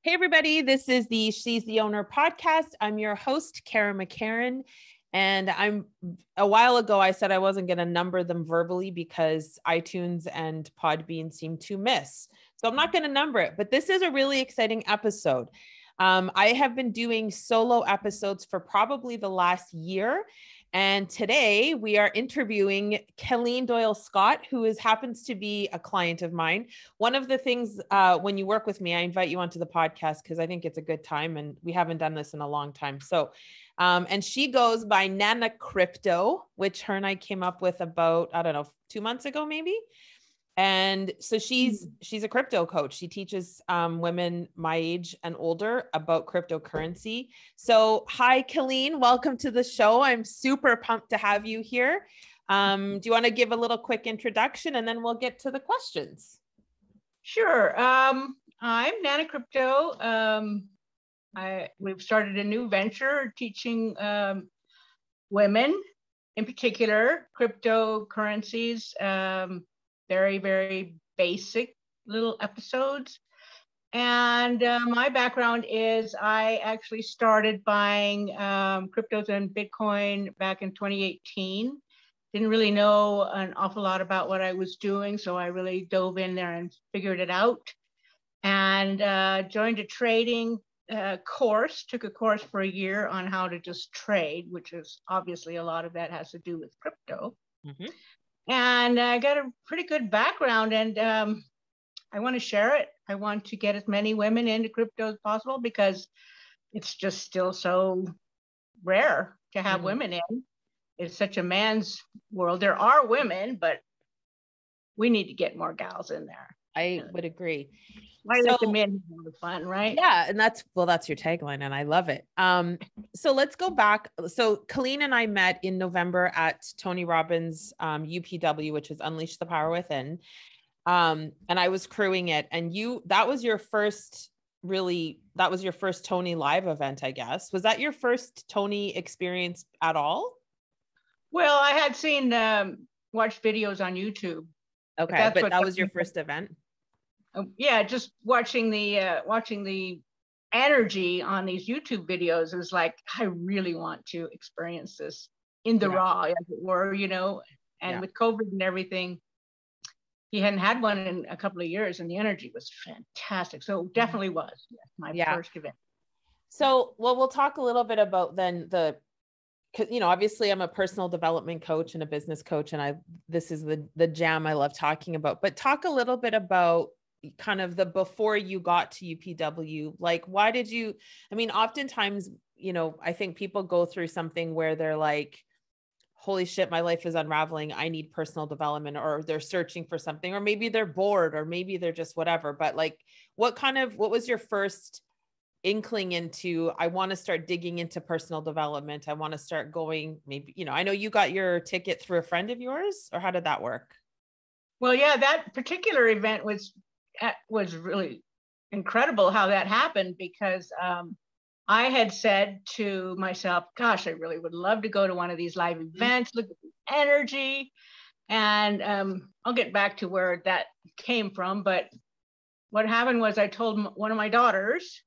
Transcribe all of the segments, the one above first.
Hey, everybody. This is the She's the Owner podcast. I'm your host, Kara McCarran. And a while ago, I said I wasn't going to number them verbally because iTunes and Podbean seem to miss. So I'm not going to number it, but this is a really exciting episode. I have been doing solo episodes for probably the last year. And today we are interviewing Kelleen Doyle Scott, who happens to be a client of mine. One of the things when you work with me, I invite you onto the podcast because I think it's a good time and we haven't done this in a long time. So, and she goes by Nana Crypto, which her and I came up with about, 2 months ago, maybe. And so she's a crypto coach. She teaches women my age and older about cryptocurrency. So hi, Kelleen, welcome to the show. I'm super pumped to have you here. Do you want to give a little quick introduction and then we'll get to the questions? Sure. I'm Nana Crypto. We've started a new venture teaching women, in particular, cryptocurrencies. Very, very basic little episodes. And my background is I actually started buying cryptos and Bitcoin back in 2018. Didn't really know an awful lot about what I was doing, so I really dove in there and figured it out. And joined a trading course, took a course for a year on how to just trade, which is obviously a lot of that has to do with crypto. Mm-hmm. And I got a pretty good background, and I want to share it. I want to get as many women into crypto as possible because it's just still so rare to have women in. It's such a man's world. There are women, but we need to get more gals in there. I would agree. Why let the men have more fun, right? Yeah. And that's your tagline and I love it. So let's go back. So Kelleen and I met in November at Tony Robbins' UPW, which is Unleash the Power Within. And I was crewing it. And that was your first Tony live event, I guess. Was that your first Tony experience at all? Well, I had seen, watched videos on YouTube. Okay. But that was your first event? Yeah, just watching the energy on these YouTube videos is like, I really want to experience this in the raw, as it were, and with COVID and everything, he hadn't had one in a couple of years and the energy was fantastic. So it definitely was my first event. So, we'll talk a little bit about then because, obviously I'm a personal development coach and a business coach, and this is the jam I love talking about, but talk a little bit about kind of the before you got to UPW, like, why did you, oftentimes, I think people go through something where they're like, holy shit, my life is unraveling. I need personal development, or they're searching for something, or maybe they're bored, or maybe they're just whatever. But like, what was your first inkling into, I want to start digging into personal development. I want to start going, maybe, I know you got your ticket through a friend of yours, or how did that work? Well, yeah, that particular event was really incredible how that happened, because I had said to myself, gosh, I really would love to go to one of these live events, look at the energy. And I'll get back to where that came from. But what happened was I told one of my daughters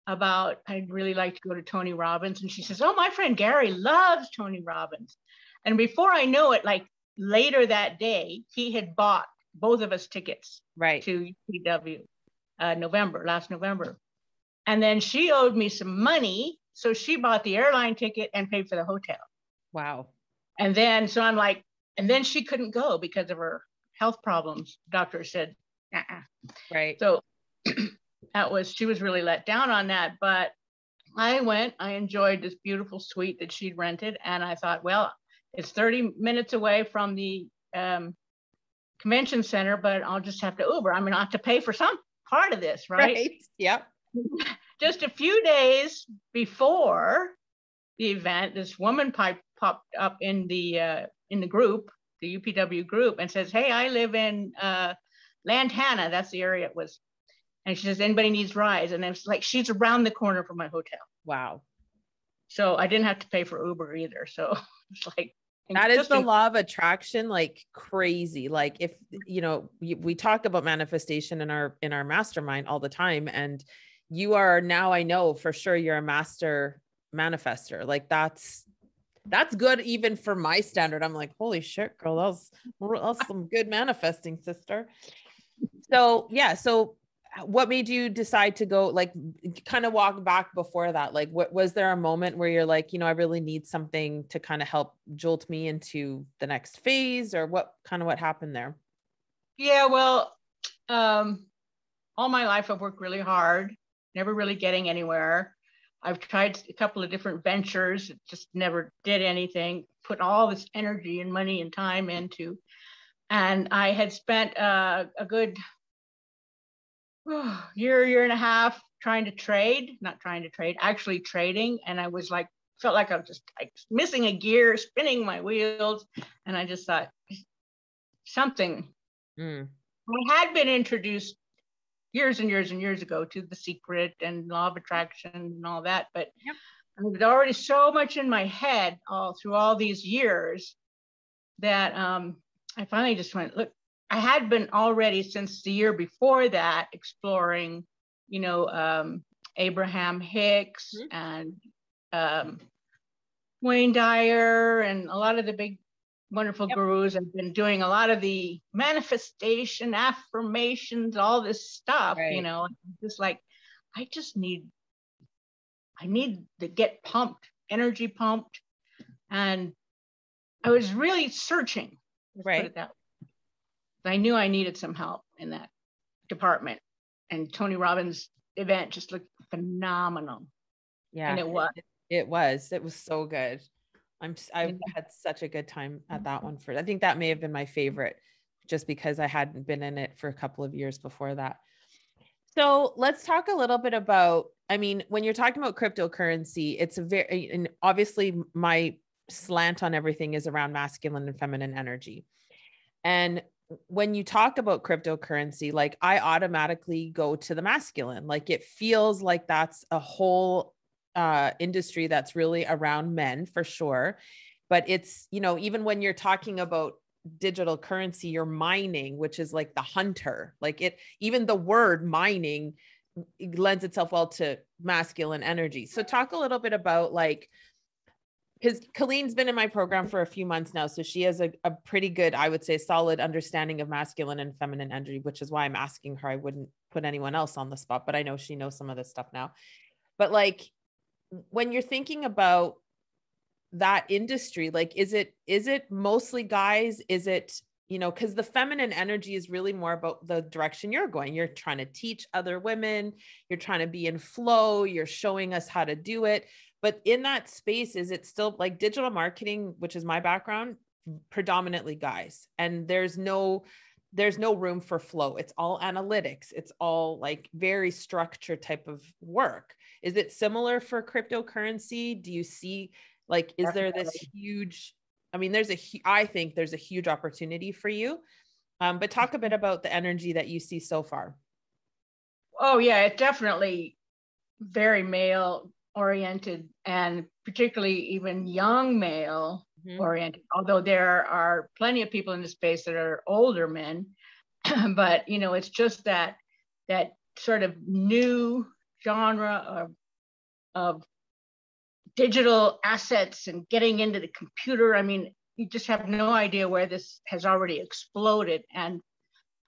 about, I'd really like to go to Tony Robbins. And she says, oh, my friend Gary loves Tony Robbins. And before I know it, like later that day, he had bought both of us tickets to UPW last November. And then she owed me some money. So she bought the airline ticket and paid for the hotel. Wow. And then, so I'm like, and then she couldn't go because of her health problems. Doctor said, right. So she was really let down on that. But I enjoyed this beautiful suite that she'd rented. And I thought, well, it's 30 minutes away from the convention center, but I'll just have to Uber. I'm going to have to pay for some part of this, right? Yep. Just a few days before the event, this woman popped up in the group, the UPW group, and says, hey, I live in Lantana. That's the area it was. And she says, anybody needs rides? And it's like, she's around the corner from my hotel. Wow. So I didn't have to pay for Uber either. So it's like, that is the law of attraction, like crazy. Like if, we talk about manifestation in our mastermind all the time. And, you are now, I know for sure you're a master manifester. Like that's good. Even for my standard, I'm like, holy shit, girl, that's some good manifesting, sister. So yeah. So what made you decide to go, like, kind of walk back before that? Like, what was there a moment where you're like, I really need something to kind of help jolt me into the next phase, or what happened there? Yeah, well, all my life I've worked really hard, never really getting anywhere. I've tried a couple of different ventures, just never did anything, put all this energy and money and time into. And I had spent a good year and a half actually trading. And I was like, felt like I was just like missing a gear, spinning my wheels. And I just thought, something. I had been introduced years and years and years ago to The Secret and Law of Attraction and all that, but yep. I was already so much in my head all through all these years that I finally just went, look, I had been already since the year before that exploring, Abraham Hicks and Wayne Dyer and a lot of the big wonderful gurus. I've been doing a lot of the manifestation, affirmations, all this stuff, just like, I need to get pumped, energy pumped. And I was really searching, let's put it that way. I knew I needed some help in that department. And Tony Robbins' event just looked phenomenal. Yeah. And it was. It was so good. I've had such a good time at that one. I think that may have been my favorite, just because I hadn't been in it for a couple of years before that. So let's talk a little bit about, when you're talking about cryptocurrency, it's and obviously my slant on everything is around masculine and feminine energy. And when you talk about cryptocurrency, like, I automatically go to the masculine. Like, it feels like that's a whole industry that's really around men for sure. But it's, even when you're talking about digital currency, you're mining, which is like the hunter, like even the word mining lends itself well to masculine energy. So talk a little bit about, like, because Kelleen's been in my program for a few months now. So she has a pretty good, I would say, solid understanding of masculine and feminine energy, which is why I'm asking her. I wouldn't put anyone else on the spot, but I know she knows some of this stuff now. But like, when you're thinking about that industry, like, is it mostly guys? Is it, because the feminine energy is really more about the direction you're going. You're trying to teach other women, you're trying to be in flow, you're showing us how to do it. But in that space, is it still like digital marketing, which is my background, predominantly guys, and there's no room for flow. It's all analytics. It's all like very structured type of work. Is it similar for cryptocurrency? Do you see, like, is there this huge, I think there's a huge opportunity for you. But talk a bit about the energy that you see so far. Oh yeah, it's definitely very male oriented, and particularly even young male oriented, although there are plenty of people in the space that are older men. But it's just that sort of new genre of digital assets and getting into the computer. You just have no idea where this has already exploded. And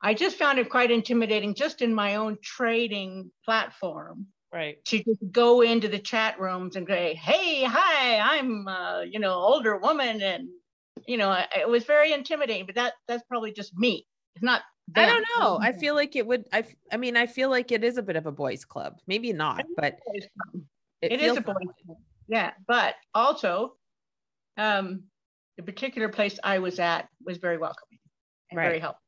I just found it quite intimidating, just in my own trading platform, right, to just go into the chat rooms and say, hey, hi, I'm older woman. And it was very intimidating. But that's probably just me. It's not them. I don't know. I feel like it would, I feel like it is a bit of a boys club. Maybe not, but it is a boys club. Yeah. But also, the particular place I was at was very welcoming and very helpful.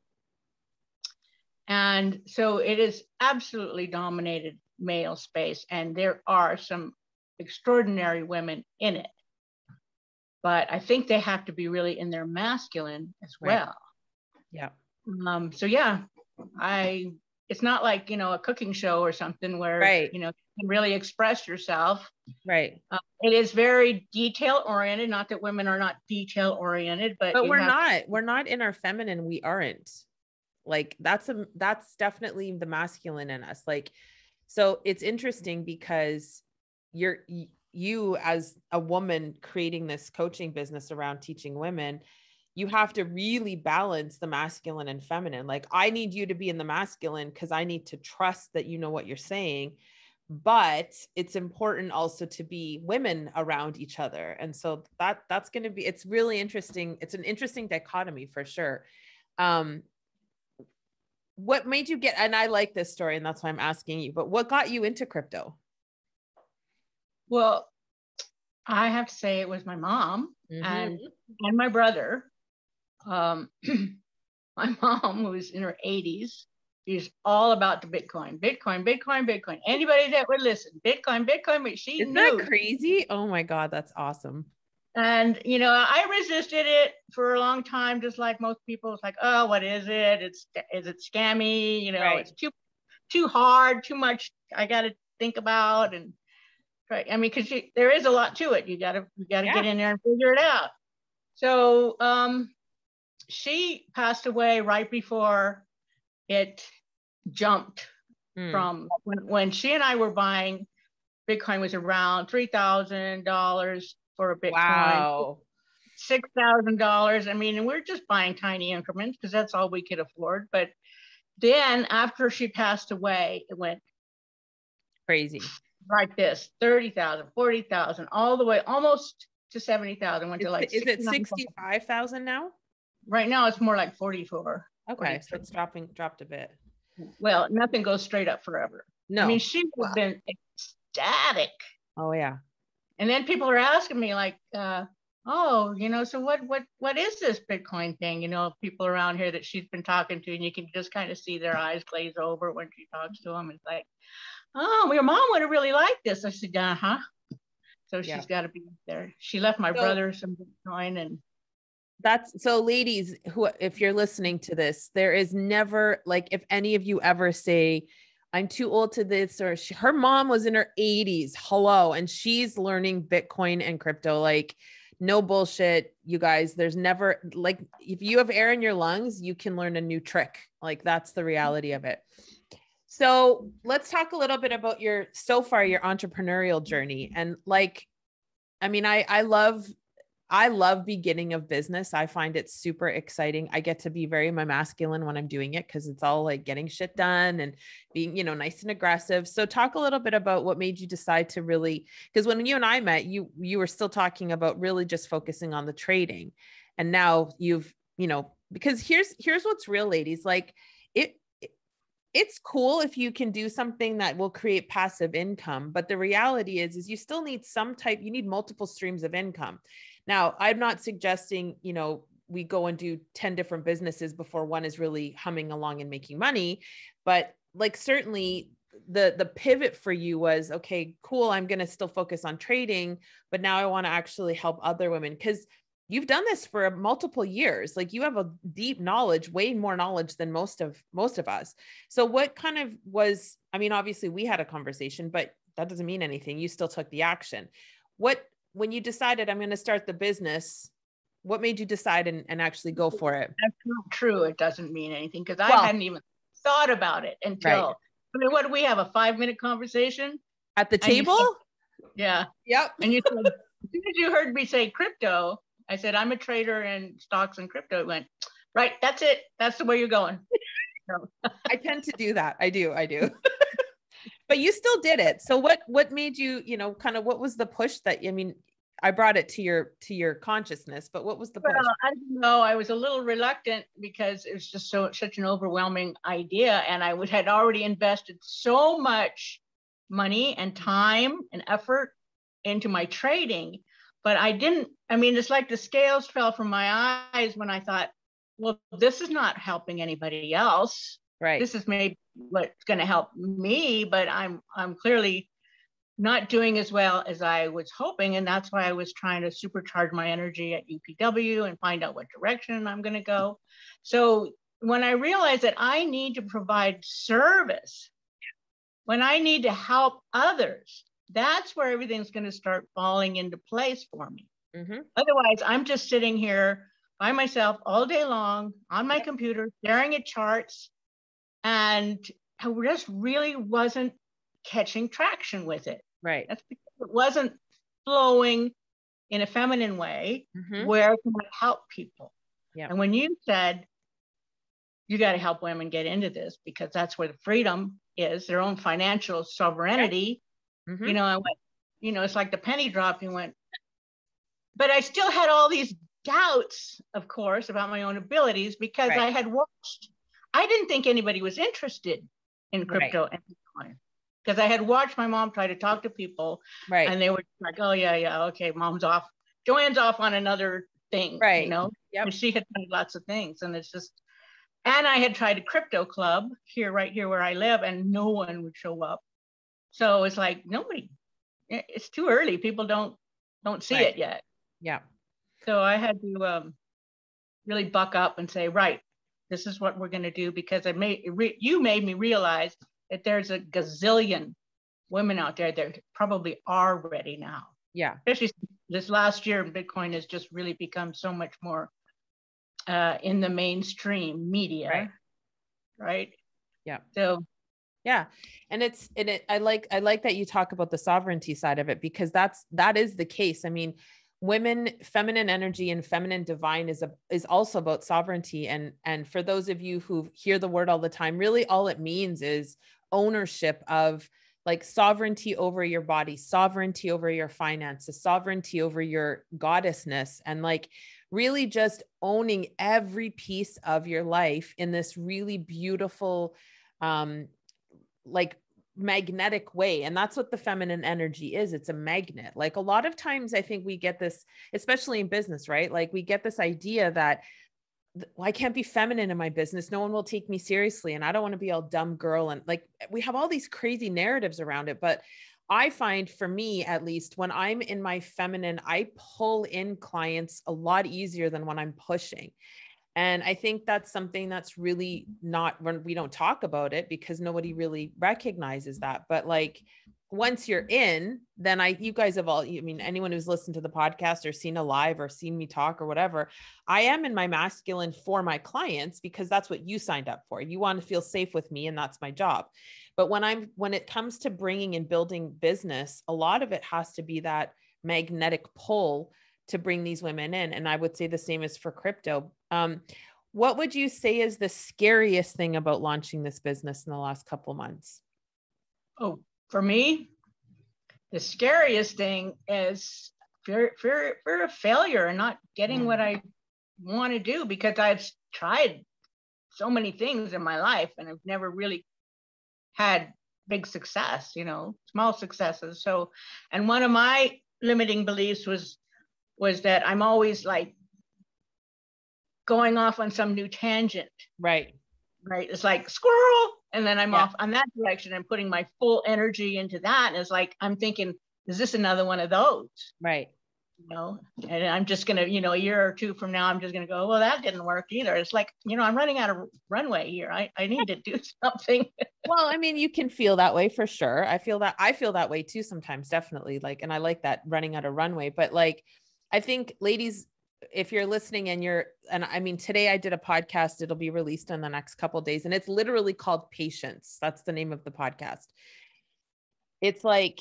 And so it is absolutely dominated male space, and there are some extraordinary women in it. But I think they have to be really in their masculine as well. Yeah. So yeah, it's not like, a cooking show or something where, you can really express yourself. Right. It is very detail oriented. Not that women are not detail oriented, but we're not in our feminine. We aren't. Like, that's definitely the masculine in us. Like, So it's interesting because you as a woman creating this coaching business around teaching women, you have to really balance the masculine and feminine. Like, I need you to be in the masculine because I need to trust that you know what you're saying. But it's important also to be women around each other. And so that's going to be, it's really interesting. It's an interesting dichotomy for sure. What made you get, and I like this story and that's why I'm asking you, but what got you into crypto? Well, I have to say it was my mom and my brother. My mom, who's in her 80s, is all about the Bitcoin. Anybody that would listen, Bitcoin, but she Isn't knew. that crazy? Oh my God, that's awesome. And, I resisted it for a long time, just like most people. It's like, oh, what is it? Is it scammy? Right. It's too hard, too much I got to think about. And right. I mean, because there is a lot to it. You got to get in there and figure it out. So she passed away right before it jumped from when she and I were buying. Bitcoin was around $3,000 for a Bitcoin. Wow. $6,000. I mean, and we're just buying tiny increments because that's all we could afford. But then after she passed away, it went crazy. Like this, 30,000, 40,000, all the way almost to 70,000. Went to like, is it 65,000 now? Right now it's more like 44. Okay, so it's dropped a bit. Well, nothing goes straight up forever. No. I mean, she would have been ecstatic. Oh yeah. And then people are asking me like, oh, so what is this Bitcoin thing? People around here that she's been talking to, and you can just kind of see their eyes glaze over when she talks to them. It's like, oh, your mom would have really liked this. I said, uh-huh. So she's got to be there. She left my brother some Bitcoin. And so ladies, who, if you're listening to this, there is never, like, if any of you ever say, I'm too old to this, or her mom was in her 80s, hello, and she's learning Bitcoin and crypto, like, no bullshit, you guys. There's never, like, if you have air in your lungs, you can learn a new trick. Like, that's the reality of it. So let's talk a little bit about your entrepreneurial journey. And like, I mean, I love beginning of business. I find it super exciting. I get to be very my masculine when I'm doing it, because it's all like getting shit done and being, nice and aggressive. So talk a little bit about what made you decide to really, because when you and I met, you were still talking about really just focusing on the trading. And now you've, because here's what's real, ladies, like it's cool if you can do something that will create passive income, but the reality is you still need you need multiple streams of income. Now, I'm not suggesting, we go and do 10 different businesses before one is really humming along and making money, but like, certainly the pivot for you was, okay, cool, I'm going to still focus on trading, but now I want to actually help other women, because you've done this for multiple years. Like, you have a deep knowledge, way more knowledge than most of us. So what kind of was, I mean, obviously we had a conversation, but that doesn't mean anything. You still took the action. When you decided, I'm going to start the business, what made you decide and actually go for it? That's not true. It doesn't mean anything, because I hadn't even thought about it until, I mean, what do we have, a 5-minute conversation? At the table? Yeah. Yep. And you said, as soon as you heard me say crypto, I said, I'm a trader in stocks and crypto. It went, right, that's it. That's the way you're going. I tend to do that. I do. But you still did it. So what made you, kind of, what was the push that, I mean, I brought it to your consciousness, but what was the push? Well, I don't know. I was a little reluctant because it was just such an overwhelming idea. And I had already invested so much money and time and effort into my trading, but it's like the scales fell from my eyes when I thought, well, this is not helping anybody else. Right. This is maybe what's going to help me, but I'm clearly not doing as well as I was hoping. And that's why I was trying to supercharge my energy at UPW and find out what direction I'm going to go. So when I realized that I need to provide service, when I need to help others, that's where everything's going to start falling into place for me. Mm-hmm. Otherwise, I'm just sitting here by myself all day long on my computer, staring at charts. And I just really wasn't catching traction with it. Right. That's because it wasn't flowing in a feminine way. Mm-hmm. Where can I help people? Yeah. And when you said, you got to help women get into this because that's where the freedom is, their own financial sovereignty. Yeah. Mm-hmm. You know, I went, you know, it's like the penny drop. You went, but I still had all these doubts, of course, about my own abilities because Right. I had watched. I didn't think anybody was interested in crypto and Bitcoin because I had watched my mom try to talk to people, Right. and they were like, "Oh yeah, okay, mom's off. Joanne's off on another thing," Right. you know. Yep. And she had tried lots of things, and it's just. And I had tried a crypto club right here where I live, and no one would show up. So it's like nobody. It's too early. People don't see it yet. Yeah. So I had to really buck up and say, right, this is what we're going to do because you made me realize that there's a gazillion women out there that probably are ready now. Yeah. Especially this last year, Bitcoin has just really become so much more in the mainstream media. Right. Yeah. So. Yeah. And I like that you talk about the sovereignty side of it, because that is the case. I mean, women, feminine energy and feminine divine is also about sovereignty. And for those of you who hear the word all the time, really all it means is ownership of like sovereignty over your body, sovereignty over your finances, sovereignty over your goddessness, and like really just owning every piece of your life in this really beautiful, like magnetic way. And that's what the feminine energy is. It's a magnet. Like a lot of times I think we get this, especially in business, right? Like we get this idea that, well, I can't be feminine in my business. No one will take me seriously. And I don't want to be all dumb girl. And like, we have all these crazy narratives around it. But I find, for me, at least, when I'm in my feminine, I pull in clients a lot easier than when I'm pushing. And I think that's something that's really not, when we don't talk about it because nobody really recognizes that. But like, once you're in, then you guys have all, I mean, anyone who's listened to the podcast or seen a live or seen me talk or whatever, I am in my masculine for my clients because that's what you signed up for. You want to feel safe with me, and that's my job. But when it comes to bringing and building business, a lot of it has to be that magnetic pull to bring these women in. And I would say the same is for crypto. What would you say is the scariest thing about launching this business in the last couple of months? Oh, for me, the scariest thing is fear of failure and not getting what I want to do, because I've tried so many things in my life and I've never really had big success, you know, small successes. So, and one of my limiting beliefs was that I'm always like going off on some new tangent. Right. It's like squirrel. And then I'm off on that direction and putting my full energy into that. And it's like, I'm thinking, is this another one of those? Right. You know, and I'm just going to, you know, a year or two from now, I'm just going to go, well, that didn't work either. It's like, you know, I'm running out of runway here. I need to do something. Well, I mean, you can feel that way for sure. I feel that way too sometimes, definitely. Like, and I like that, running out of runway. But like, I think, ladies, if you're listening and I mean, today I did a podcast, it'll be released in the next couple of days, and it's literally called Patience. That's the name of the podcast. It's like,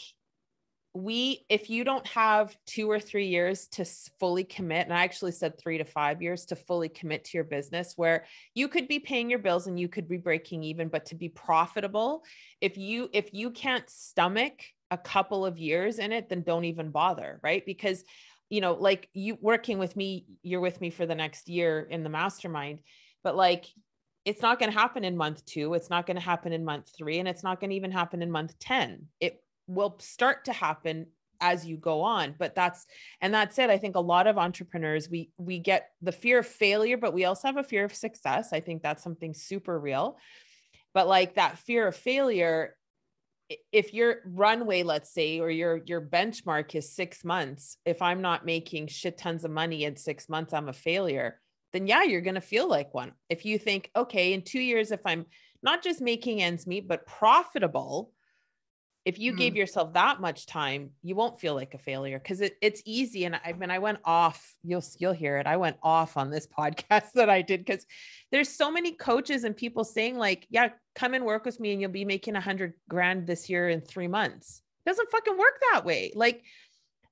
if you don't have 2 or 3 years to fully commit, and I actually said 3 to 5 years to fully commit to your business, where you could be paying your bills and you could be breaking even, but to be profitable, if you can't stomach a couple of years in it, then don't even bother, right? Because, you know, like you working with me, you're with me for the next year in the mastermind, but like, it's not going to happen in month 2. It's not going to happen in month 3. And it's not going to even happen in month 10. It will start to happen as you go on. But that's it. I think a lot of entrepreneurs, we get the fear of failure, but we also have a fear of success. I think that's something super real. But like that fear of failure, if your runway, let's say, or your benchmark is 6 months, if I'm not making shit tons of money in 6 months, I'm a failure, then yeah, you're going to feel like one. If you think, okay, in 2 years, if I'm not just making ends meet, but profitable, If you gave yourself that much time, you won't feel like a failure, because it's easy. And I went off, you'll hear it. I went off on this podcast that I did, because there's so many coaches and people saying like, yeah, come and work with me and you'll be making 100 grand this year in 3 months. It doesn't fucking work that way. Like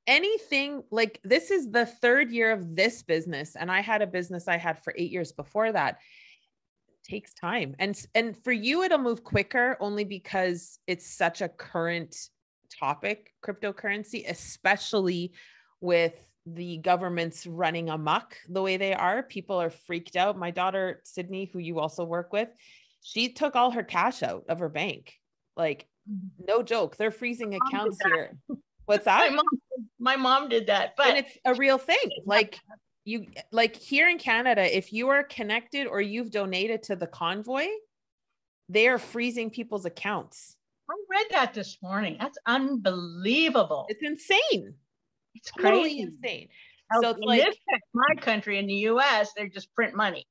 anything, like this is the 3rd year of this business. And I had a business I had for 8 years before that. Takes time. And for you, it'll move quicker only because it's such a current topic, cryptocurrency, especially with the governments running amok the way they are. People are freaked out. My daughter, Sydney, who you also work with, she took all her cash out of her bank. Like, no joke. They're freezing accounts here. What's that? My mom did that, but and it's a real thing. Like, you, like here in Canada, if you are connected or you've donated to the convoy, they are freezing people's accounts. I read that this morning. That's unbelievable. It's insane. It's totally crazy. insane. So So it's like, my country in the US, they just print money.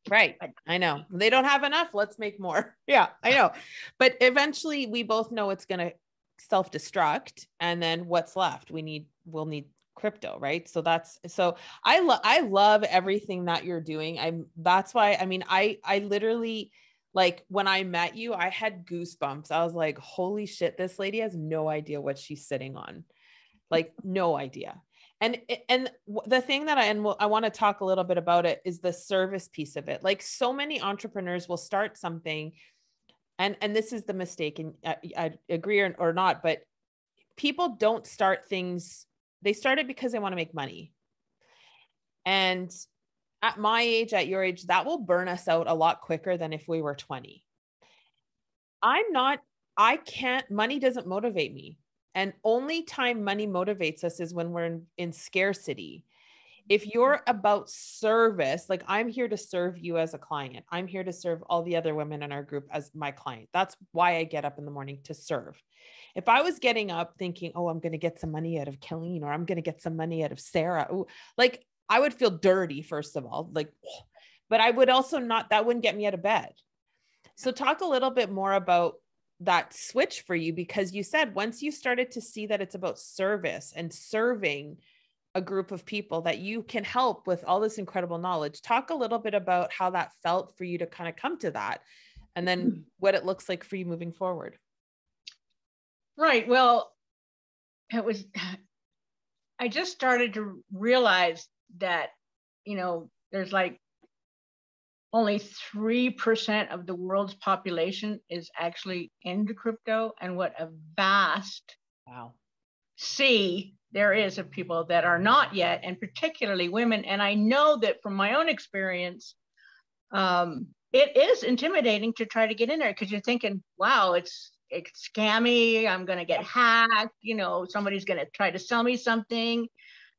right. I know they don't have enough. Let's make more. Yeah, I know. But eventually we both know it's going to self-destruct. And then what's left? We'll need crypto, right? So I love everything that you're doing. That's why, I mean, I literally, like when I met you, I had goosebumps. I was like, holy shit, this lady has no idea what she's sitting on. Like no idea. And the thing that I want to talk a little bit about it is the service piece of it. Like so many entrepreneurs will start something, and this is the mistake, and I agree or not, but people don't start things. They start it because they want to make money. And at my age, at your age, that will burn us out a lot quicker than if we were 20. Money doesn't motivate me. And only time money motivates us is when we're in scarcity. If you're about service, like I'm here to serve you as a client. I'm here to serve all the other women in our group as my client. That's why I get up in the morning, to serve. If I was getting up thinking, oh, I'm going to get some money out of Kelleen, or I'm going to get some money out of Sarah, ooh, like I would feel dirty, first of all, like, but I would also that wouldn't get me out of bed. So talk a little bit more about that switch for you, because you said once you started to see that it's about service and serving a group of people that you can help with all this incredible knowledge. Talk a little bit about how that felt for you to kind of come to that, and then what it looks like for you moving forward. Right. Well, I just started to realize that, there's like only 3% of the world's population is actually into crypto, and what a vast sea there is of people that are not yet, and particularly women. And I know that from my own experience, it is intimidating to try to get in there, because you're thinking, wow, it's scammy. I'm going to get hacked. Somebody's going to try to sell me something.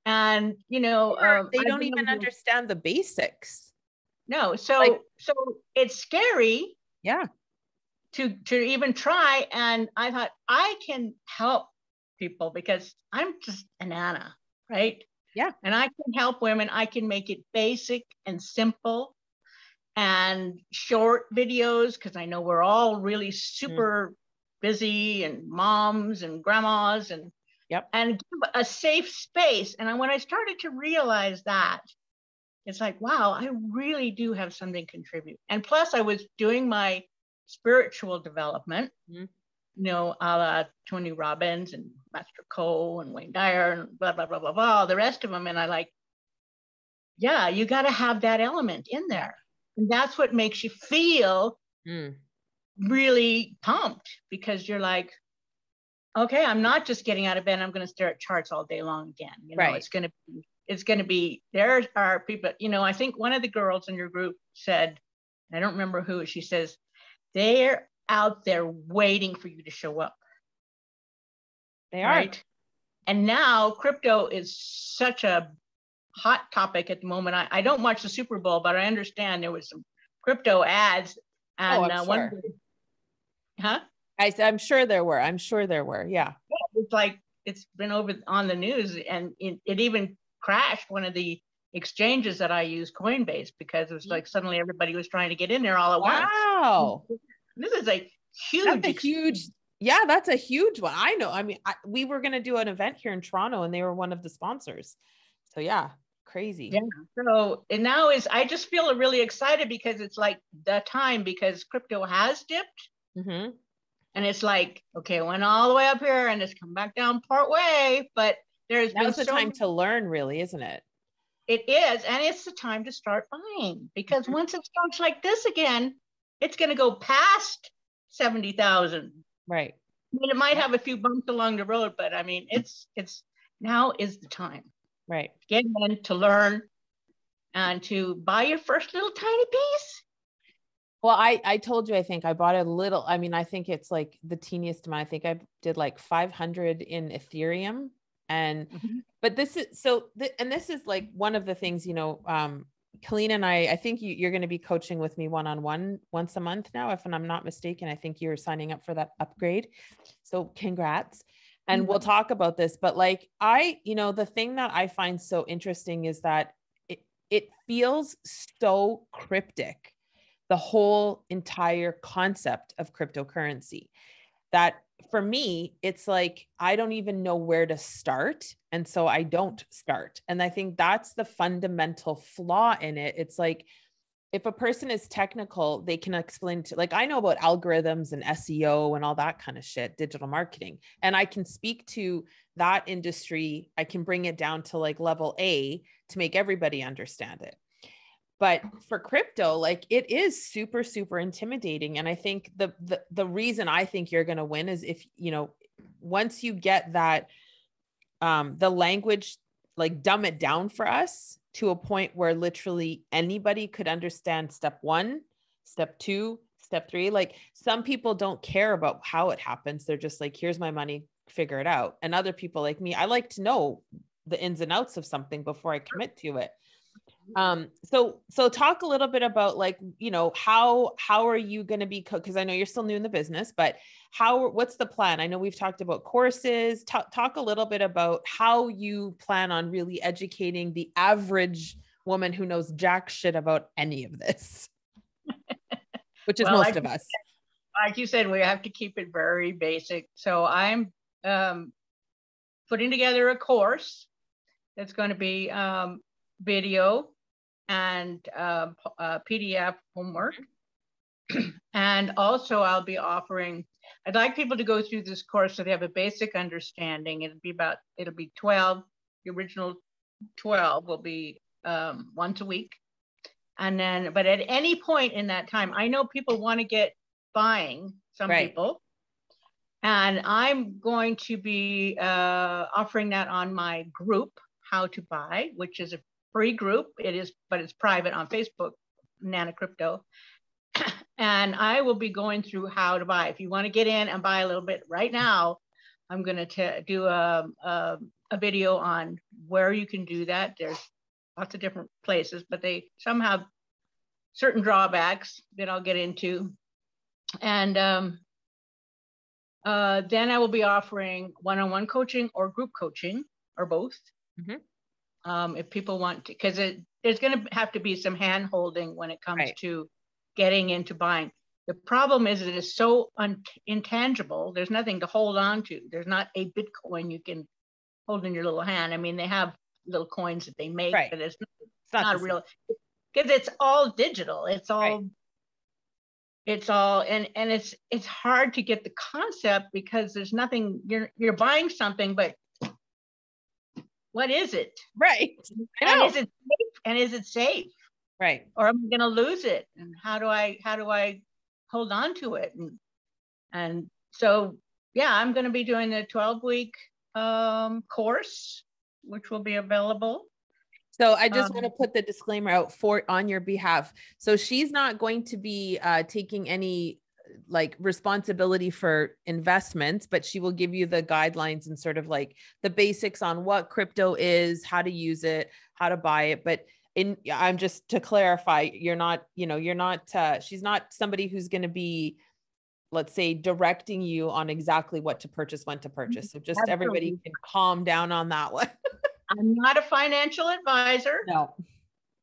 And, they don't even understand the basics. No. So it's scary. Yeah. To even try. And I thought I can help people because I'm just a Nana, right? Yeah. And I can help women. I can make it basic and simple and short videos, because I know we're all really super busy, and moms and grandmas, and give a safe space. And when I started to realize that, it's like, wow, I really do have something to contribute. And plus I was doing my spiritual development, a la Tony Robbins and Master Cole and Wayne Dyer and blah, blah, blah, blah, blah, the rest of them. And I like, yeah, you got to have that element in there. And that's what makes you feel really pumped, because you're like, okay, I'm not just getting out of bed, I'm going to stare at charts all day long again. Right. It's going to be, there are people, I think one of the girls in your group said, I don't remember who, she says, they're out there waiting for you to show up. They are. Right? And now crypto is such a hot topic at the moment. I don't watch the Super Bowl, but I understand there was some crypto ads. And I'm sure. Huh? I'm sure there were. Yeah. It's like, it's been over on the news, and it even crashed one of the exchanges that I use, Coinbase, because it was like suddenly everybody was trying to get in there all at once. Wow. This is a huge, Yeah, that's a huge one. I know. I mean, we were going to do an event here in Toronto and they were one of the sponsors. So yeah, crazy. Yeah. So and now I just feel really excited because it's like the time because crypto has dipped. Mm-hmm. And it's like, okay, it went all the way up here and it's come back down part way, but there's been Now's the time to learn, really, isn't it? It is, and it's the time to start buying because once it starts like this again, it's going to go past 70,000. Right. I mean, it might have a few bumps along the road, but I mean, it's now is the time. Right. Get in to learn and to buy your first little tiny piece. Well, I told you, I think I bought a little, I mean, I think it's like the teeniest amount. I think I did like 500 in Ethereum. And, but this is, so, and this is like one of the things, you know, Kelleen and I think you're going to be coaching with me one-on-one once a month now, if I'm not mistaken. I think you're signing up for that upgrade. So congrats. And we'll talk about this, but like, you know, the thing that I find so interesting is that it feels so cryptic, the whole entire concept of cryptocurrency, that for me, it's like, I don't even know where to start. And so I don't start. And I think that's the fundamental flaw in it. It's like, if a person is technical, they can explain to, like, I know about algorithms and SEO and all that kind of shit, digital marketing. And I can speak to that industry. I can bring it down to like level A to make everybody understand it. But for crypto, like, it is super, super intimidating. And I think the reason I think you're going to win is if, you know, once you get that, the language, like dumb it down for us to a point where literally anybody could understand step 1, step 2, step 3. Like, some people don't care about how it happens. They're just like, here's my money, figure it out. And other people like me, I like to know the ins and outs of something before I commit to it. So talk a little bit about, like, you know, how are you going to be, because I know you're still new in the business, but what's the plan? I know we've talked about courses. Talk a little bit about how you plan on really educating the average woman who knows jack shit about any of this, which is most of us. Like you said, we have to keep it very basic. So I'm putting together a course that's going to be video and PDF homework. And also I'll be offering, I'd like people to go through this course so they have a basic understanding. It'll be 12, the original 12 will be once a week. And then, but at any point in that time, I know people want to get buying, some people, and I'm going to be offering that on my group, How to Buy, which is a free group. But it's private on Facebook, Nana Crypto. And I will be going through how to buy. If you want to get in and buy a little bit right now, I'm going to do a video on where you can do that. There's lots of different places, but some have certain drawbacks that I'll get into. And then I will be offering one-on-one coaching or group coaching or both. If people want to, because there's going to have to be some hand holding when it comes to getting into buying. The problem is it is so intangible. There's nothing to hold on to. There's not a Bitcoin you can hold in your little hand. I mean, they have little coins that they make, but it's not real, because it's all digital. It's all, and it's hard to get the concept because there's nothing, you're buying something, but what is it? And is it safe? Right. Or am I going to lose it? And how do I hold on to it? And so, yeah, I'm going to be doing the 12-week course, which will be available. So I just want to put the disclaimer out on your behalf. So she's not going to be taking any like responsibility for investments, but she will give you the guidelines and sort of like the basics on what crypto is, how to use it, how to buy it. But I'm just to clarify, she's not somebody who's going to be, let's say, directing you on exactly what to purchase, when to purchase. So just everybody can calm down on that one. I'm not a financial advisor. No.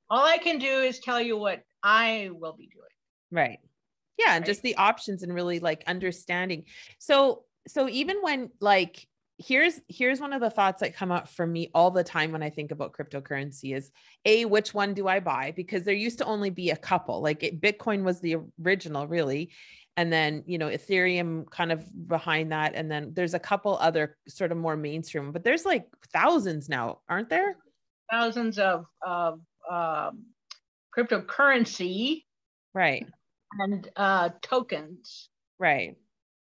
All I can do is tell you what I will be doing. Right. Yeah. And just the options and really like understanding. So so even when like, here's one of the thoughts that come up for me all the time when I think about cryptocurrency is which one do I buy? Because there used to only be a couple, like Bitcoin was the original really. And then, Ethereum kind of behind that. And then there's a couple other sort of more mainstream, but there's like thousands now, aren't there? Thousands of cryptocurrency. Right. And tokens. Right.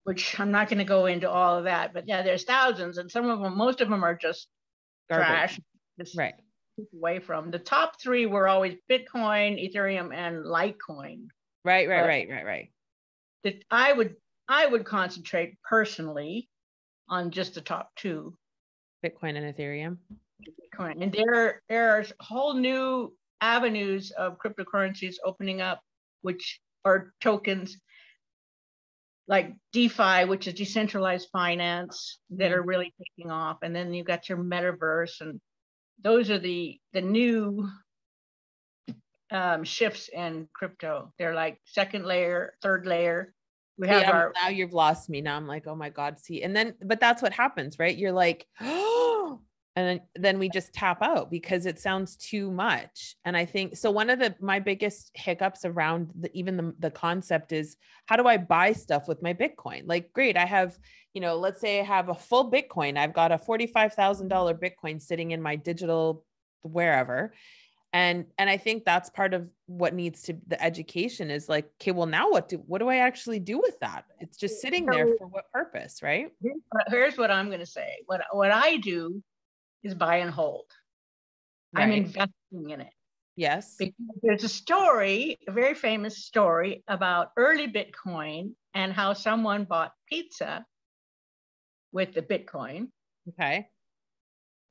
Which I'm not going to go into all of that, but yeah, there's thousands, and most of them are just garbage. Trash. Just right. Keep away from. The top three were always Bitcoin, Ethereum, and Litecoin. Right. That I would concentrate personally on just the top two, Bitcoin and Ethereum. Bitcoin, and there are whole new avenues of cryptocurrencies opening up, which are tokens, like DeFi, which is decentralized finance, that are really taking off. And then you've got your metaverse, and those are the new shifts in crypto. They're like second layer, third layer. We have now you've lost me. Now I'm like, oh my God, see. And then, but that's what happens, right? You're like, oh, and then we just tap out because it sounds too much. And I think, so one of my biggest hiccups around even the concept is, how do I buy stuff with my Bitcoin? Like, great. I have, let's say I have a full Bitcoin. I've got a $45,000 Bitcoin sitting in my digital wherever. And I think that's part of what needs to, the education is like, okay, well now what do I actually do with that? It's just sitting there for what purpose, right? Here's what I'm going to say. What I do is buy and hold. Right. I'm investing in it. Yes. Because there's a very famous story about early Bitcoin and how someone bought pizza with the Bitcoin. Okay.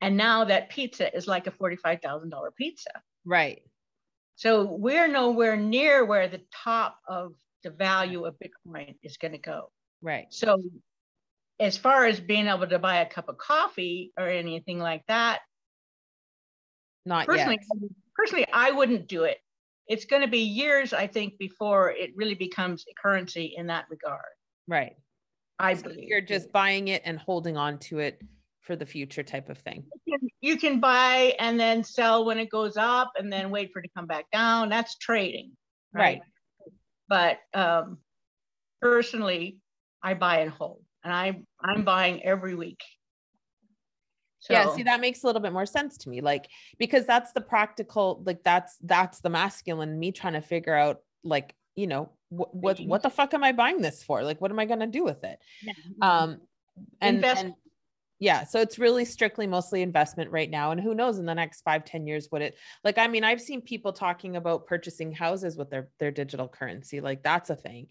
And now that pizza is like a $45,000 pizza. Right. So we're nowhere near where the top of the value of Bitcoin is going to go. Right. So as far as being able to buy a cup of coffee or anything like that, not personally, yet. Personally, I wouldn't do it. It's going to be years, I think, before it really becomes a currency in that regard. Right. I believe. You're just buying it and holding on to it for the future type of thing. You can buy and then sell when it goes up and then wait for it to come back down. That's trading. Right. But personally, I buy and hold. And I'm buying every week. So, yeah, see, that makes a little bit more sense to me. Like, because that's the practical, like that's the masculine me trying to figure out, like, what the fuck am I buying this for? Like, what am I going to do with it? And yeah, so it's really strictly mostly investment right now. And who knows in the next 5-10 years, I've seen people talking about purchasing houses with their digital currency. Like that's a thing.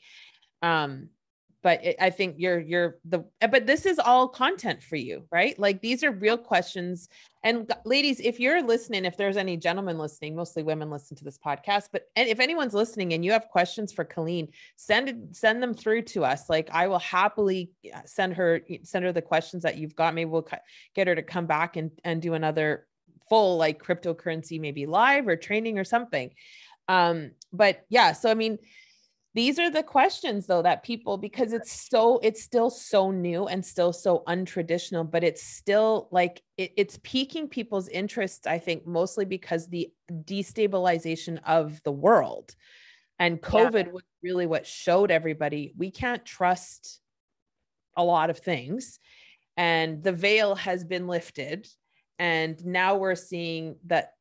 But I think but this is all content for you, right? Like these are real questions. And ladies, if you're listening, if there's any gentlemen listening, mostly women listen to this podcast, and if anyone's listening and you have questions for Kelleen, send them through to us. Like I will happily send her the questions that you've got. Maybe we'll get her to come back and do another full like cryptocurrency, maybe live or training or something. But yeah, so I mean, these are the questions though that people, because it's still so new and still so untraditional, but it's still like it's piquing people's interests, I think, mostly because the destabilization of the world and COVID was really what showed everybody we can't trust a lot of things. And the veil has been lifted. And now we're seeing that,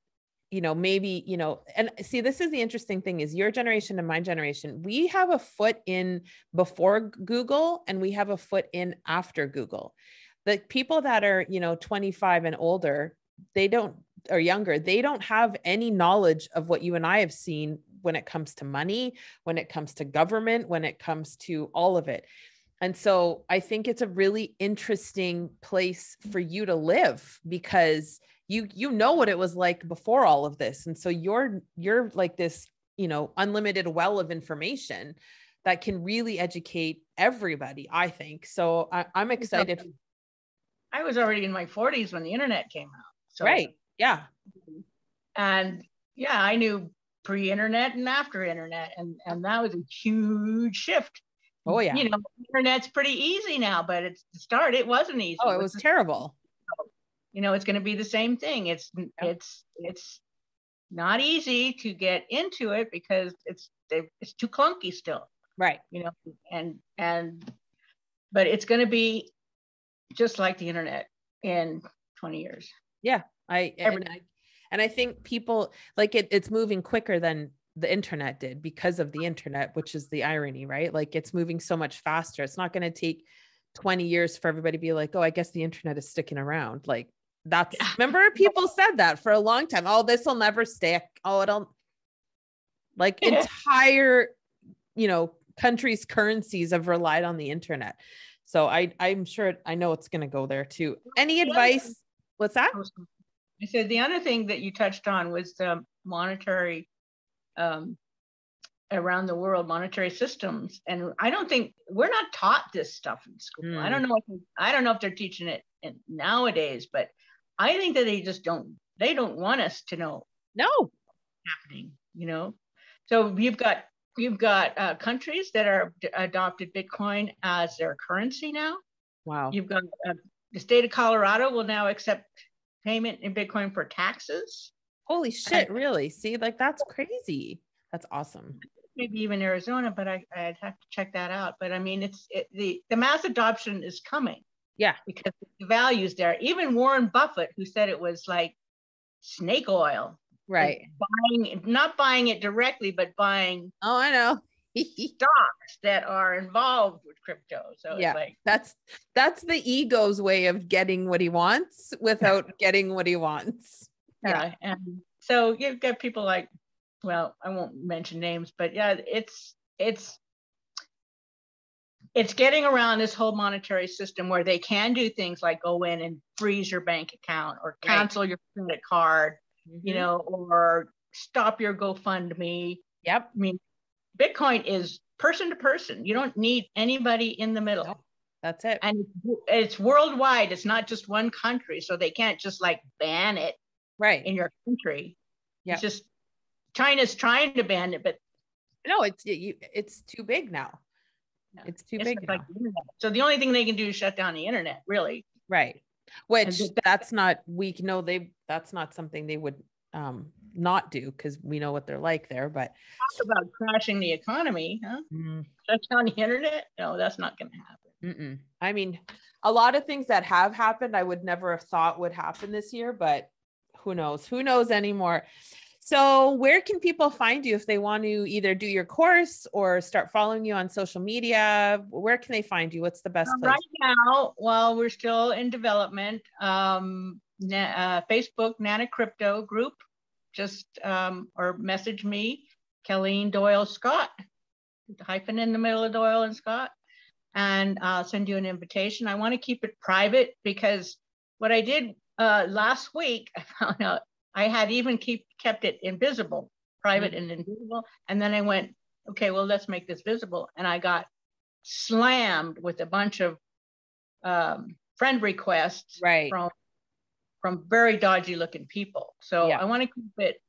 maybe, and see, this is the interesting thing is your generation and my generation, we have a foot in before Google and we have a foot in after Google. The people that are, 25 and older, or younger, they don't have any knowledge of what you and I have seen when it comes to money, when it comes to government, when it comes to all of it. And so I think it's a really interesting place for you to live because you know what it was like before all of this. And so you're like this, unlimited well of information that can really educate everybody, I think. So I'm excited. I was already in my 40s when the internet came out. So, right. Yeah. And yeah, I knew pre-internet and after internet. And that was a huge shift. Oh yeah. You know, internet's pretty easy now, but it's to start, it wasn't easy. Oh, it was terrible. You know, it's going to be the same thing. It's not easy to get into it because it's too clunky still. Right. You know, but it's going to be just like the internet in 20 years. Yeah. And I think people like it's moving quicker than the internet did because of the internet, which is the irony, right? Like it's moving so much faster. It's not going to take 20 years for everybody to be like, oh, I guess the internet is sticking around. Like remember people said that for a long time. Oh, this will never stick. Oh, it'll like entire, countries' currencies have relied on the internet. So I'm sure, I know it's going to go there too. Any advice? What's that? I said the other thing that you touched on was the monetary, around the world, monetary systems. And I don't think we're not taught this stuff in school. I don't know if they're teaching it nowadays, but I think that they don't want us to know. No. Happening, So you've got countries that are adopted Bitcoin as their currency now. Wow. You've got the state of Colorado will now accept payment in Bitcoin for taxes. Holy shit, really? See, like that's crazy. That's awesome. Maybe even Arizona, but I'd have to check that out. But I mean, the mass adoption is coming. Yeah. Because the value's there. Even Warren Buffett, who said it was like snake oil. Right. Not buying it directly, but buying I know. stocks that are involved with crypto. So yeah, it's like that's the ego's way of getting what he wants without getting what he wants. Yeah. And so you've got people like, well, I won't mention names, but yeah, it's getting around this whole monetary system where they can do things like go in and freeze your bank account or cancel your credit card, or stop your GoFundMe. Yep. I mean, Bitcoin is person to person. You don't need anybody in the middle. Nope. That's it. And it's worldwide. It's not just one country. So they can't just like ban it in your country. Yeah. It's just China's trying to ban it, but no, it's too big now. Yeah. It's too big now. So the only thing they can do is shut down the internet, really. Right. Which that's not something they would not do because we know what they're like there. But talk about crashing the economy, huh? Shut down the internet? No, that's not going to happen. I mean, a lot of things that have happened, I would never have thought would happen this year, but who knows? Who knows anymore? So where can people find you if they want to either do your course or start following you on social media? Where can they find you? What's the best place? Right now, while we're still in development, Facebook, Nana Crypto group, just or message me, Kelleen, Doyle, Scott, hyphen in the middle of Doyle and Scott, and I'll send you an invitation. I want to keep it private because what I did last week, I found out I had even kept it invisible, private and invisible. And then I went, okay, well, let's make this visible. And I got slammed with a bunch of friend requests from very dodgy looking people. So I want to keep it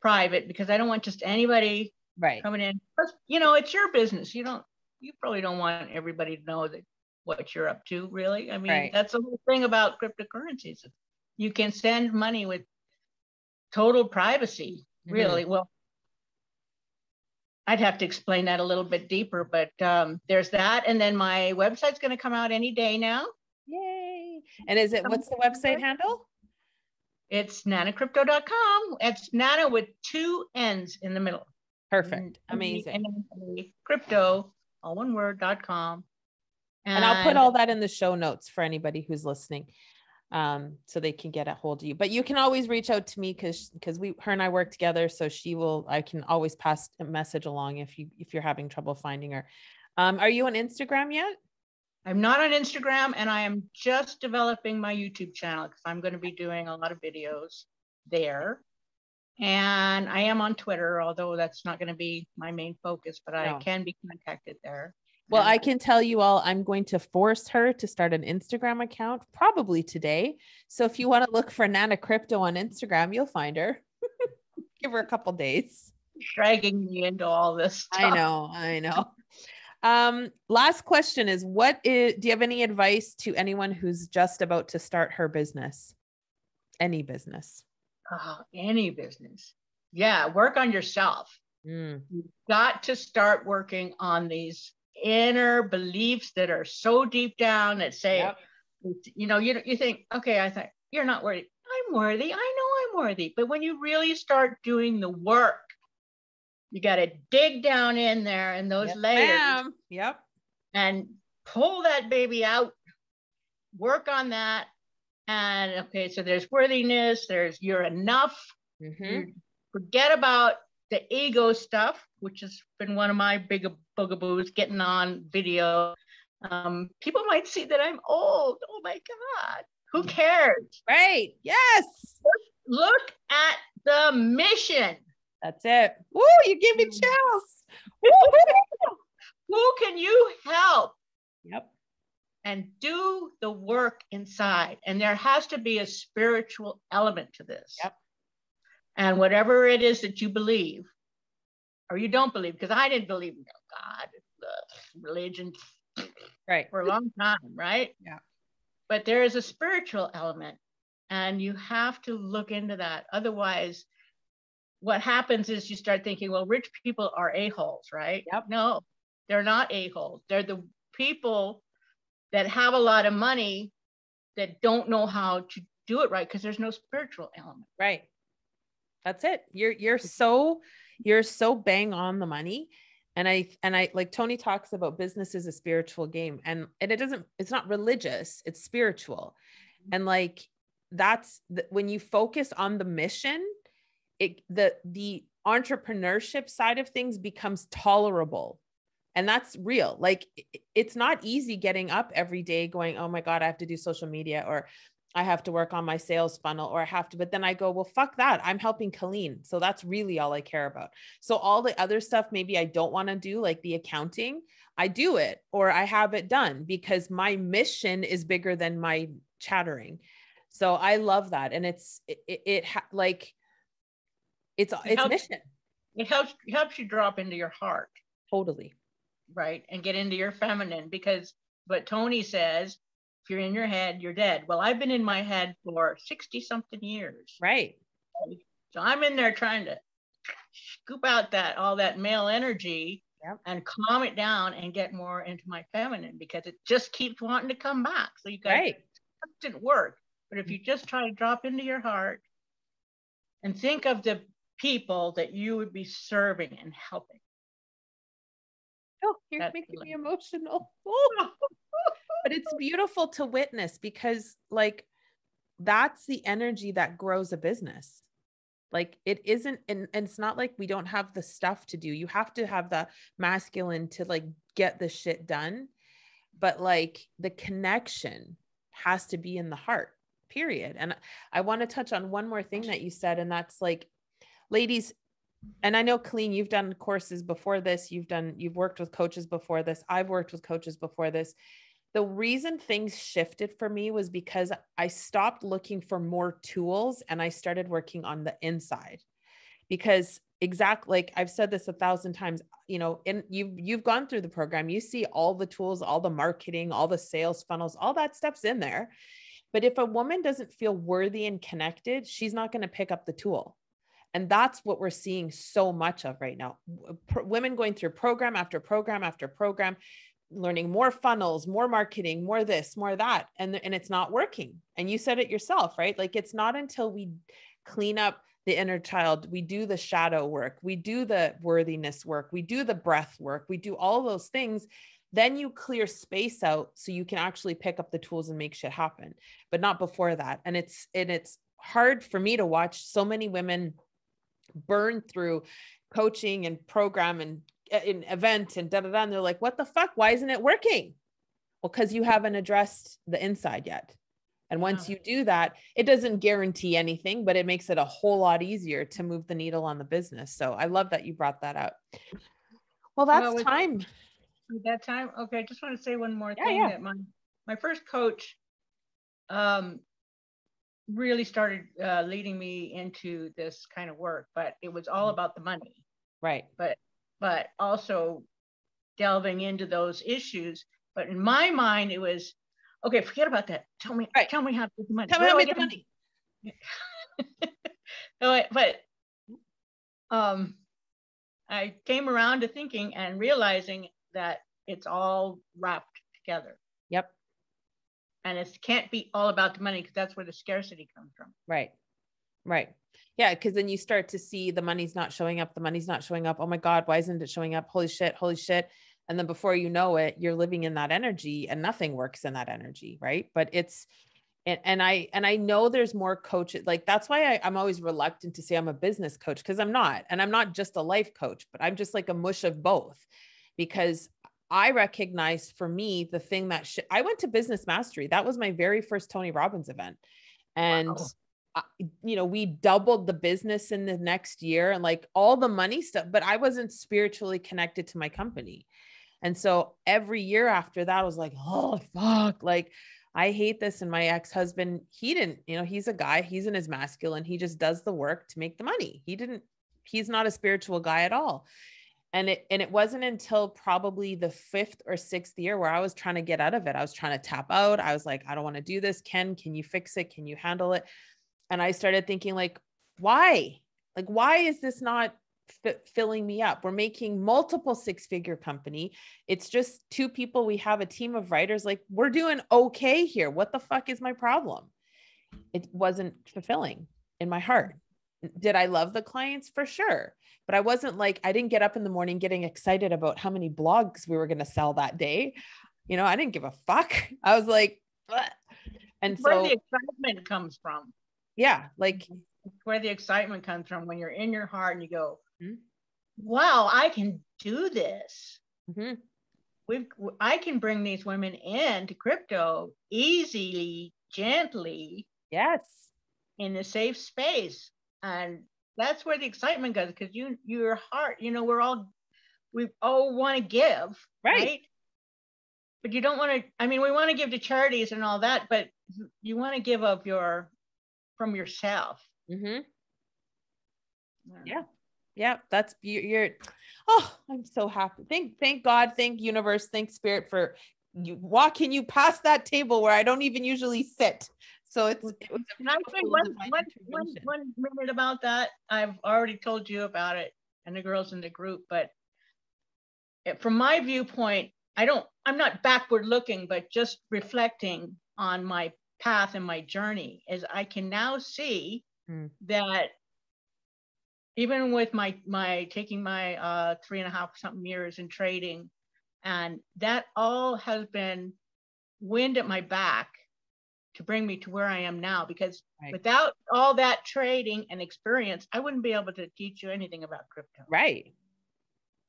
private because I don't want just anybody coming in. Plus, it's your business. You probably don't want everybody to know what you're up to, really. I mean, that's the whole thing about cryptocurrencies. You can send money with total privacy, really. Well, I'd have to explain that a little bit deeper, but there's that. And then my website's going to come out any day now. Yay. And what's the website handle? It's nanacrypto.com. It's Nana with 2 N's in the middle. Perfect. Amazing. Crypto, all one word, .com. And I'll put all that in the show notes for anybody who's listening. So they can get a hold of you, but you can always reach out to me because her and I work together. So I can always pass a message along if you're having trouble finding her. Are you on Instagram yet? I'm not on Instagram, and I am just developing my YouTube channel because I'm going to be doing a lot of videos there. And I am on Twitter, although that's not going to be my main focus, but I can be contacted there. Well, I can tell you all, I'm going to force her to start an Instagram account probably today. So if you want to look for Nana Crypto on Instagram, you'll find her. Give her a couple days. Dragging me into all this stuff. I know. Last question is, do you have any advice to anyone who's just about to start her business? Any business? Any business. Yeah. Work on yourself. You've got to start working on these inner beliefs that are so deep down that say, you think, okay, I think you're not worthy. I'm worthy. I know I'm worthy. But when you really start doing the work, you got to dig down in there in those layers. Ma'am. Yep. And pull that baby out, work on that. And okay, so there's worthiness, you're enough. You forget about the ego stuff, which has been one of my big bugaboos, getting on video. People might see that I'm old. Oh my God, who cares? Right. Yes. Look at the mission. That's it. Woo, you gave me chills. Who can you help? Yep. And do the work inside. And there has to be a spiritual element to this. Yep. And whatever it is that you believe or you don't believe, because I didn't believe in God, religion, right, for a long time, right? Yeah. But there is a spiritual element, and you have to look into that. Otherwise, what happens is you start thinking, well, rich people are a-holes, right? Yep. No, they're not a-holes. They're the people that have a lot of money that don't know how to do it right because there's no spiritual element. Right. That's it. You're so bang on the money. And I like Tony talks about business is a spiritual game, and it's not religious, it's spiritual. And like, when you focus on the mission, the entrepreneurship side of things becomes tolerable. And that's real. Like, it's not easy getting up every day going, oh my God, I have to do social media, or I have to work on my sales funnel, or but then I go, well, fuck that. I'm helping Kelleen. So that's really all I care about. So all the other stuff, maybe I don't want to do, like the accounting, I do it, or I have it done because my mission is bigger than my chattering. So I love that. And it's mission. It helps you drop into your heart. Totally. Right. And get into your feminine, because what Tony says, if you're in your head, you're dead. Well, I've been in my head for 60 something years. Right. So I'm in there trying to scoop out all that male energy. Yep. And calm it down and get more into my feminine, because it just keeps wanting to come back. So you got constant work. But if you just try to drop into your heart and think of the people that you would be serving and helping. Oh, you're making me emotional. But it's beautiful to witness, because like, that's the energy that grows a business. Like, it isn't, and it's not like we don't have the stuff to do. You have to have the masculine to like get the shit done. But like, the connection has to be in the heart, period. And I want to touch on one more thing that you said, and that's like, ladies, and I know, Kelleen, you've done courses before this. You've worked with coaches before this. I've worked with coaches before this. The reason things shifted for me was because I stopped looking for more tools and I started working on the inside. Because like I've said this 1,000 times, and you've gone through the program, you see all the tools, all the marketing, all the sales funnels, all that stuff's in there. But if a woman doesn't feel worthy and connected, she's not going to pick up the tool. And that's what we're seeing so much of right now. Women going through program after program after program, learning more funnels, more marketing, more this, more that. And it's not working. And you said it yourself, right? Like, it's not until we clean up the inner child, we do the shadow work, we do the worthiness work, we do the breath work, we do all those things, then you clear space out so you can actually pick up the tools and make shit happen, but not before that. And it's hard for me to watch so many women burn through coaching and program and in event and da da da. And they're like, what the fuck? Why isn't it working? Well, because you haven't addressed the inside yet. And once you do that, it doesn't guarantee anything, but it makes it a whole lot easier to move the needle on the business. So I love that you brought that up. Well, that's time. That time. Okay. I just want to say one more thing. That my first coach, really started leading me into this kind of work, but it was all about the money. Right. But also delving into those issues. But in my mind, it was, okay, forget about that. Tell me how to get the money. Tell me how to make the money. But I came around to thinking and realizing that it's all wrapped together. Yep. And it can't be all about the money, because that's where the scarcity comes from. Right. Yeah. Cause then you start to see the money's not showing up. The money's not showing up. Oh my God, why isn't it showing up? Holy shit. And then before you know it, you're living in that energy and nothing works in that energy. Right. But it's, and I know there's more coaches. Like, that's why I'm always reluctant to say I'm a business coach, because I'm not, and I'm not just a life coach, but I'm just like a mush of both, because I recognize, for me, the thing that I went to Business Mastery. That was my very first Tony Robbins event. And, we doubled the business in the next year, and like all the money stuff, but I wasn't spiritually connected to my company. And so every year after that, I was like, oh, fuck, like, I hate this. And my ex-husband, he didn't, he's a guy, he's in his masculine. He just does the work to make the money. He's not a spiritual guy at all. And it wasn't until probably the 5th or 6th year where I was trying to get out of it. I was trying to tap out. I was like, I don't want to do this. Ken, can you fix it? Can you handle it? And I started thinking, like, why is this not filling me up? We're making multiple 6-figure company. It's just 2 people. We have a team of writers. Like, we're doing okay here. What the fuck is my problem? It wasn't fulfilling in my heart. Did I love the clients? For sure. But I wasn't like, I didn't get up in the morning getting excited about how many blogs we were going to sell that day. I didn't give a fuck. I was like, bleh. And where the excitement comes from. Yeah. Like, where the excitement comes from, when you're in your heart and you go, wow, I can do this. I can bring these women into crypto easily, gently. Yes. In a safe space. And that's where the excitement goes, because your heart, we all want to give, right? But you don't want to, we want to give to charities and all that, but you want to give from yourself. Yeah. That's, you're, oh, I'm so happy. Thank God, thank universe, thank spirit for you walking you past that table where I don't even usually sit. So it was Can I say one minute about that? I've already told you about it and the girls in the group, but from my viewpoint, I'm not backward looking, but just reflecting on my path and my journey, is I can now see that even with my taking my 3.5 something years in trading, and that all has been wind at my back to bring me to where I am now, because without all that trading and experience, I wouldn't be able to teach you anything about crypto. Right.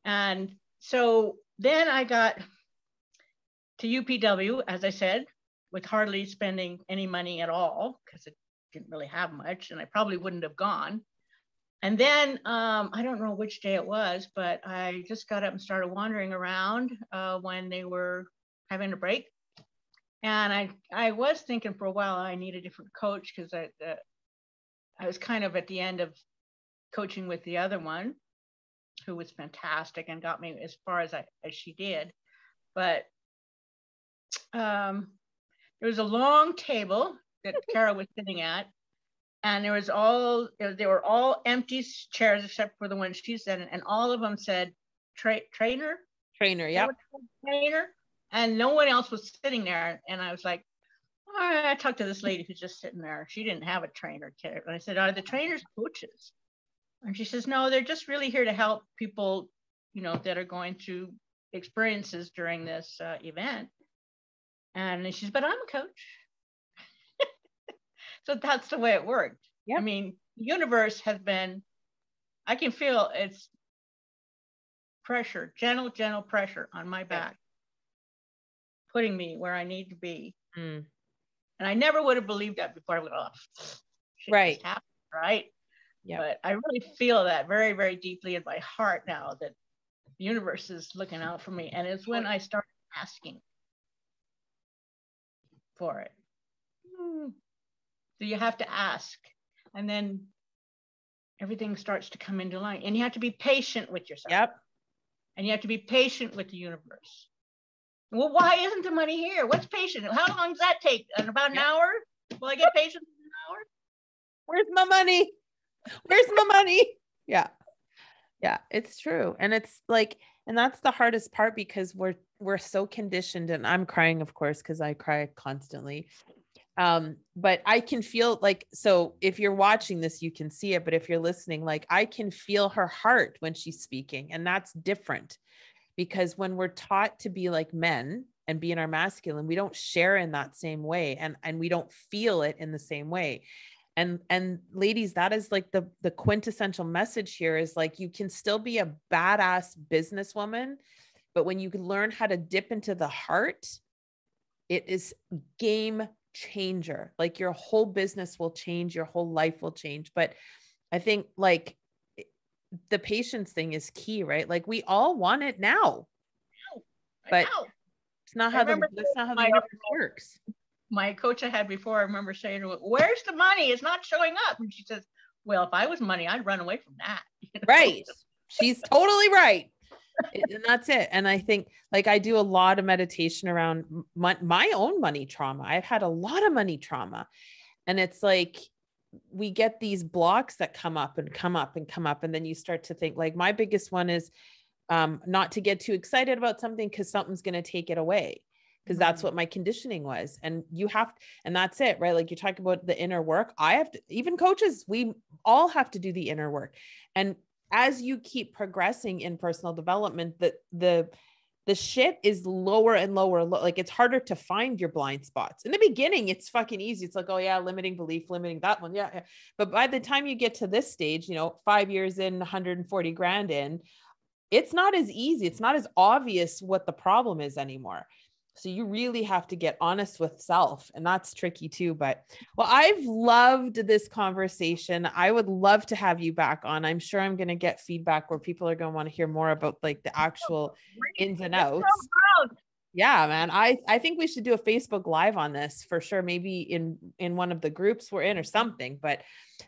And so then I got to UPW, as I said, with hardly spending any money at all, because it didn't really have much, and I probably wouldn't have gone. And then I don't know which day it was, but I just got up and started wandering around when they were having a break. And I was thinking for a while I need a different coach, because I was kind of at the end of coaching with the other one, who was fantastic and got me as far as she did. But there was a long table that Kara was sitting at, and they were all empty chairs except for the one she said, and all of them said trainer. Yeah. Trainer. And no one else was sitting there. And I was like, all right, I talked to this lady who's just sitting there. She didn't have a trainer. And I said, are the trainers coaches? And she says, no, they're just really here to help people, that are going through experiences during this event. And she says, but I'm a coach. So that's the way it worked. Yep. The universe has been, I can feel it's pressure, gentle pressure on my back, putting me where I need to be. And I never would have believed that before I went off. Right. Just happened, right? Yeah. But I really feel that very, very deeply in my heart now, that the universe is looking out for me. And it's when I started asking for it. So you have to ask, and then everything starts to come into line, and you have to be patient with yourself. Yep. and you have to be patient with the universe. Well, why isn't the money here? What's patient? How long does that take? In about an hour? Will I get patient in an hour? Where's my money? Where's my money? Yeah. Yeah, it's true. And it's like, and that's the hardest part because we're so conditioned, and I'm crying, of course, because I cry constantly. But I can feel like, so if you're watching this, you can see it, but if you're listening, like I can feel her heart when she's speaking. And that's different because when we're taught to be like men and be in our masculine, we don't share in that same way. And we don't feel it in the same way. And ladies, that is like the quintessential message here is like, you can still be a badass businesswoman, but when you can learn how to dip into the heart, it is game changer. Like your whole business will change, your whole life will change. But I think like the patience thing is key, right? Like we all want it now, but it's not how that's not how the universe works. My coach I had before, I remember saying to her, where's the money? It's not showing up. And she says, well, if I was money, I'd run away from that. Right. She's totally right. And that's it. And I think like I do a lot of meditation around my own money trauma. I've had a lot of money trauma. And it's like, we get these blocks that come up and come up and come up. And then you start to think like, my biggest one is not to get too excited about something because something's going to take it away. Because that's what my conditioning was. And you have, and that's it, right? Like you talk about the inner work. I have to, even coaches, we all have to do the inner work. And as you keep progressing in personal development, the shit is lower and lower. Like it's harder to find your blind spots. In the beginning, it's fucking easy. It's like, oh yeah, limiting belief, limiting that one. Yeah. But by the time you get to this stage, 5 years in, 140 grand in, it's not as easy. It's not as obvious what the problem is anymore. So you really have to get honest with self, and that's tricky too. But well, I've loved this conversation. I would love to have you back on. I'm sure I'm going to get feedback where people are going to want to hear more about like the actual ins and outs. Yeah, man. I think we should do a Facebook Live on this for sure. Maybe in one of the groups we're in or something, but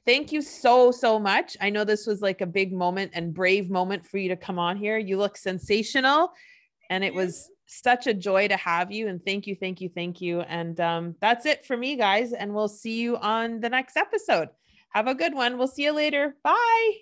thank you so much. I know this was like a big moment and brave moment for you to come on here. You look sensational, and it was such a joy to have you. And thank you. And that's it for me, guys. And we'll see you on the next episode. Have a good one. We'll see you later. Bye.